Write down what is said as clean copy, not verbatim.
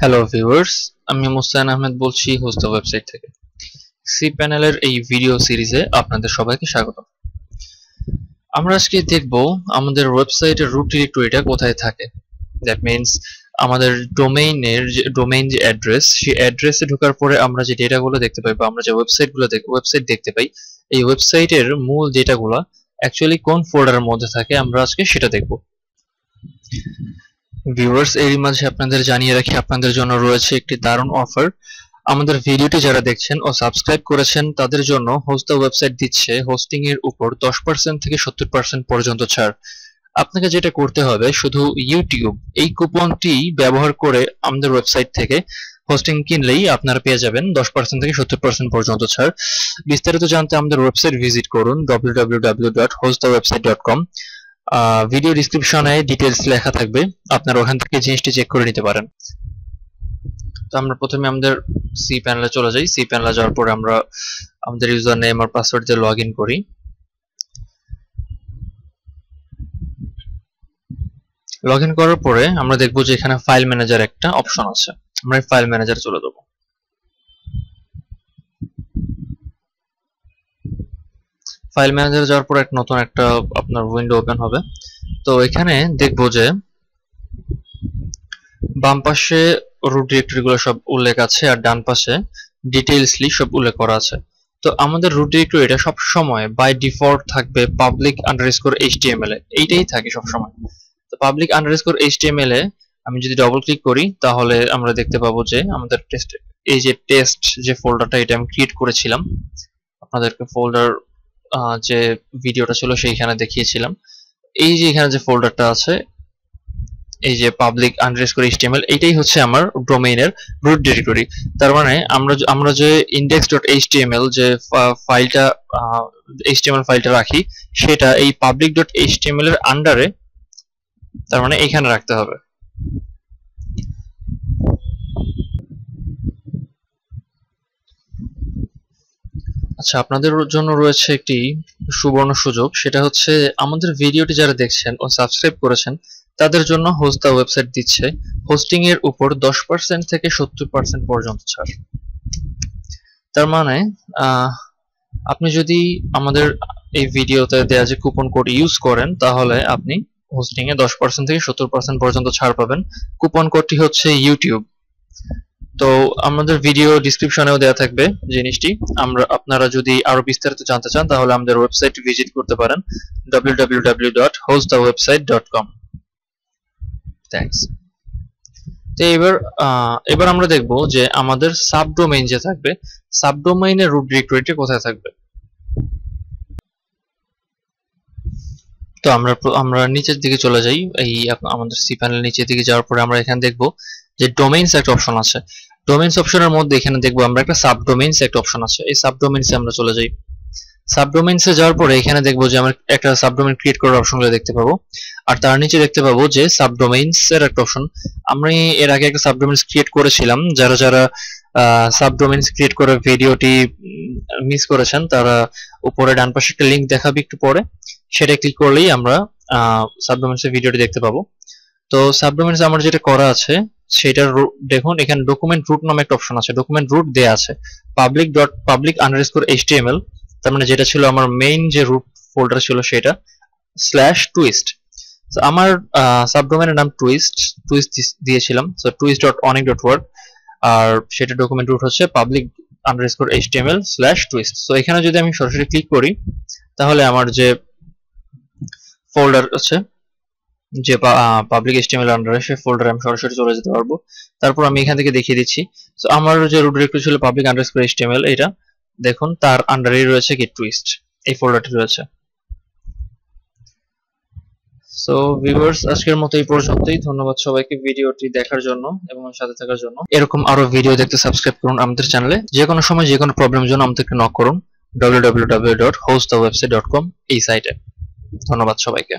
Hello viewers, আমি মুস্তান আহমেদ বলছি host website থেকে। সি প্যানেলের এই ভিডিও সিরিজে আপনাদের সবাইকে স্বাগত। আমরা আজকে দেখব আমাদের ওয়েবসাইটের রুট ডিরেক্টরিটা কোথায় থাকে। দ্যাট মিনস আমাদের ডোমেইন যে অ্যাড্রেস, সেই অ্যাড্রেসে ঢোকার পরে আমরা যে ডেটাগুলো দেখতে পাই বা আমরা যে ওয়েবসাইট দেখতে পাই, এই ওয়েবসাইটের মূল ডেটাগুলো অ্যাকচুয়ালি কোন ফোল্ডারের মধ্যে থাকে আমরা আজকে সেটা দেখব। ভিউয়ার্স, এরই মাঝে আপনাদের জানিয়ে রাখি আপনাদের জন্য রয়েছে একটি দারুণ অফার। আমাদের ভিডিওটি যারা দেখছেন ও সাবস্ক্রাইব করেছেন তাদের জন্য হোস্ট ওয়েবসাইট দিচ্ছে হোস্টিং এর উপর 10% থেকে 70% পর্যন্ত ছাড়। আপনাকে যেটা করতে হবে, শুধু ইউটিউব এই কুপনটি ব্যবহার করে আমাদের ওয়েবসাইট থেকে হোস্টিং কিনলেই আপনারা পেয়ে যাবেন 10% থেকে 70% পর্যন্ত ছাড়। বিস্তারিত জানতে আমাদের ওয়েবসাইট ভিজিট করুন www.hostthewebsite.com। ভিডিও ডিসক্রিপশনে ডিটেলস লেখা থাকবে, আপনারা ওখান থেকে জিনিসটি চেক করে নিতে পারেন। তো আমরা প্রথমে আমাদের সি প্যানেলে চলে যাই। সি প্যানেলে যাওয়ার পরে আমরা আমাদের ইউজার নেম আর পাসওয়ার্ড দিয়ে লগ ইন করি। লগ ইন করার পরে আমরা দেখবো যে এখানে ফাইল ম্যানেজার একটা অপশন আছে। আমরা এই ফাইল ম্যানেজার চলে যাবো। ফাইল ম্যানেজারে যাওয়ার পর নতুন একটা আপনার উইন্ডো ওপেন হবে। তো এখানে দেখবো যে বাম পাশে রুট ডিরেক্টরিগুলো সব উল্লেখ আছে আর ডান পাশে ডিটেইলসলি সব উল্লেখ করা আছে। তো আমাদের রুট ডিরেক্টরিটা সব সময় বাই ডিফল্ট থাকবে public_html এ, এইটাই থাকে সব সময়। তো public_html এ আমি যদি ডবল ক্লিক করি তাহলে আমরা দেখতে পাবো যে আমাদের টেস্ট যে ফোল্ডারটা, এটা আমি ক্রিয়েট করেছিলাম, আপনাদেরকে ফোল্ডার যে ভিডিওটা ছিল সেইখানে দেখিয়েছিলাম। এই যে এখানে যে ফোল্ডারটা আছে, এই যে public_html, এইটাই হচ্ছে আমার ডোমেইনের রুট ডিরেক্টরি। তার মানে আমরা যে index.html যে ফাইলটা html ফাইলটা রাখি, সেটা এই public.html এর আন্ডারে, তার মানে এইখানে রাখতে হবে। আচ্ছা, আপনাদের জন্য রয়েছে একটি সুবর্ণ সুযোগ, সেটা হচ্ছে আমাদের ভিডিওটি যারা দেখছেন ও সাবস্ক্রাইব করেছেন তাদের জন্য হোস্ট ওয়েবসাইট দিচ্ছে হোস্টিং এর উপর 10% থেকে 70% পর্যন্ত ছাড়। তার মানে আপনি যদি আমাদের এই ভিডিওতে দেওয়া যে কুপন কোড ইউজ করেন তাহলে আপনি হোস্টিং এ 10% থেকে 70% পর্যন্ত ছাড় পাবেন। কুপন কোডটি হচ্ছে ইউটিউব। তো আমাদের ভিডিও ডিসক্রিপশনেও দেওয়া থাকবে জিনিসটি। আপনারা যদি আরো বিস্তারিত জানতে চান তাহলে আমাদের ওয়েবসাইট ভিজিট করতে পারেন www.hostthewebsite.com। থ্যাঙ্কস। তো এবার আমরা দেখব যে আমাদের সাবডোমেইন যে থাকবে, সাবডোমেইনের রুট ডিরেক্টরিটি কোথায় থাকবে। তো আমরা নিচের দিকে চলে যাই। আমাদের সি প্যানেল নিচের দিকে যাওয়ার পরে আমরা এখানে দেখব যে ডোমেইনস একটা অপশন আছে। ডোমেইনস অপশনের মধ্যে এখানে দেখব আমরা একটা সাবডোমেইনস একটা অপশন আছে। এই সাবডোমেইনসে আমরা চলে যাই। সাবডোমেইনসে যাওয়ার পরে এখানে দেখব যে আমরা একটা সাবডোমেইন ক্রিয়েট করার অপশনগুলো দেখতে পাবো, আর তার নিচে দেখতে পাবো যে সাবডোমেইনস এর একটা অপশন। আমরা এর আগে একটা সাবডোমেইনস ক্রিয়েট করেছিলাম। যারা সাবডোমেইনস ক্রিয়েট করে ভিডিওটি মিস করেছেন তারা উপরে ডান পাশে একটা লিংক দেখাবে একটু পরে, সেটা ক্লিক করলেই আমরা সাবডোমেইনসের ভিডিওটি দেখতে পাবো। তো সাবডোমেইনস আমার যেটা করা আছে সেটার দেখুন এখানে ডকুমেন্ট রুট নামে একটা অপশন আছে। ডকুমেন্ট রুট দেয়া আছে public_html, তার মানে যেটা ছিল আমার মেইন যে রুট ফোল্ডার ছিল সেটা /twist। তো আমার সাবডোমেইনের নাম টুইস্ট দিয়েছিলাম, সো twist.onic.org, আর সেটা ডকুমেন্ট রুট হচ্ছে public_html/twist। তো এখানে যদি আমি সরাসরি ক্লিক করি তাহলে আমার যে ফোল্ডার আছে, যে public_html আন্ডারে, সেই ফোল্ডারে আমি সরাসরি চলে যেতে পারবো। তারপর আমি এখান থেকে দেখিয়ে দিচ্ছি। তো আমার যে রুট ডিরেক্টরি ছিল public_html, এটা দেখুন তার আন্ডারেই রয়েছে কি টুইস্ট, এই ফোল্ডারটি রয়েছে। সো ভিউয়ার্স, আজকের মতো এই পর্যন্তই। ধন্যবাদ সবাইকে ভিডিওটি দেখার জন্য এবং সাথে থাকার জন্য। এরকম আরো ভিডিও দেখতে সাবস্ক্রাইব করুন আমাদের চ্যানেলে। যে কোনো সময় যে কোনো প্রবলেমের জন্য আমাদেরকে নক করুন www.hostthewebsite.com এই সাইটে। ধন্যবাদ সবাইকে।